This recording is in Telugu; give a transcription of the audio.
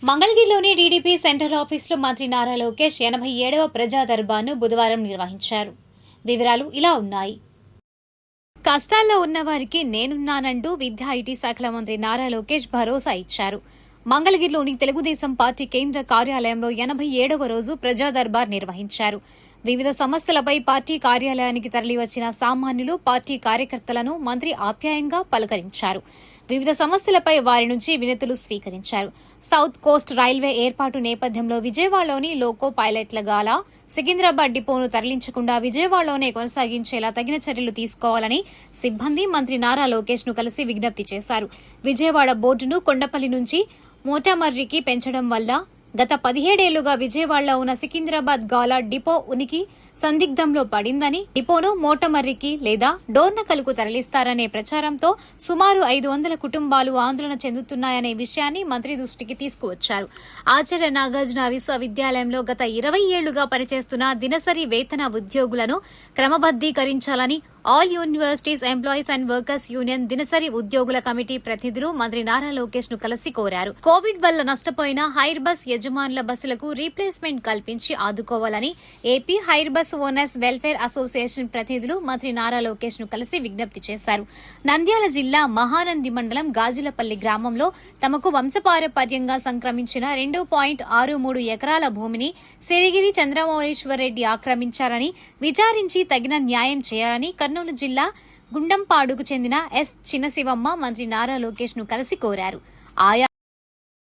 మంగళగిరిలోని టీడీపీ సెంట్రల్ ఆఫీసులో మంత్రి నారా లోకేష్ 87వ ప్రజా దర్బార్ను బుధవారం నిర్వహించారు. వివరాలు ఇలా ఉన్నాయి. కష్టాల్లో ఉన్నవారికి నేనున్నానంటూ విద్యా ఐటీ శాఖల మంత్రి నారా లోకేష్ భరోసా ఇచ్చారు. మంగళగిరిలోని తెలుగుదేశం పార్టీ కేంద్ర కార్యాలయంలో 87వ రోజు ప్రజా దర్బార్ నిర్వహించారు. వివిధ సమస్యలపై పార్టీ కార్యాలయానికి తరలివచ్చిన సామాన్యులు, పార్టీ కార్యకర్తలను మంత్రి ఆప్యాయంగా పలకరించారు. వివిధ సమస్యలపై వారి నుంచి వినతులు స్వీకరించారు. సౌత్ కోస్ట్ రైల్వే ఏర్పాటు నేపథ్యంలో విజయవాడలోని లోకో పైలట్ల గాల సికింద్రాబాద్ డిపోను తరలించకుండా విజయవాడలోనే కొనసాగించేలా తగిన చర్యలు తీసుకోవాలని సిబ్బంది మంత్రి నారా లోకేష్ ను కలిసి విజ్ఞప్తి చేశారు. విజయవాడ బోర్డును కొండపల్లి నుంచి మోటామర్రికి పెంచడం వల్ల గత 17 ఏళ్లుగా విజయవాడలో ఉన్న సికింద్రాబాద్ గాలా డిపో ఉనికి సందిగ్ధంలో పడిందని, డిపోను మోటమర్రికి లేదా డోర్నకల్కు తరలిస్తారనే ప్రచారంతో సుమారు 500 కుటుంబాలు ఆందోళన చెందుతున్నాయనే విషయాన్ని మంత్రి దృష్టికి తీసుకువచ్చారు. ఆచార్య నాగార్జున విశ్వవిద్యాలయంలో గత 20 ఏళ్లుగా పనిచేస్తున్న దినసరి వేతన ఉద్యోగులను క్రమబద్దీకరించాలని all universities employees and workers union దినసరి ఉద్యోగుల కమిటీ ప్రతినిధులు మంత్రి నారా లోకేష్ ను కలిసి కోరారు. కోవిడ్ వల్ల నష్టపోయిన హైర్ బస్ యజమానుల బస్సులకు రీప్లేస్మెంట్ కల్పించి ఆదుకోవాలని AP hire bus owners welfare association ప్రతినిధులు మంత్రి నారా లోకేష్ ను కలిసి విజ్ఞప్తి చేశారు. నంద్యాల జిల్లా మహానంది మండలం గాజులపల్లి గ్రామంలో తమకు వంశపారపర్యంగా సంక్రమించిన 2.63 ఎకరాల భూమిని సిరిగిరి చంద్రమౌళీశ్వరరెడ్డి ఆక్రమించారని విచారించి తగిన న్యాయం చేయాలని కర్నూలు జిల్లా గుండంపాడుకు చెందిన ఎస్ చిన్నశివమ్మ మంత్రి నారా లోకేష్ ను కలిసి కోరారు. ఆయా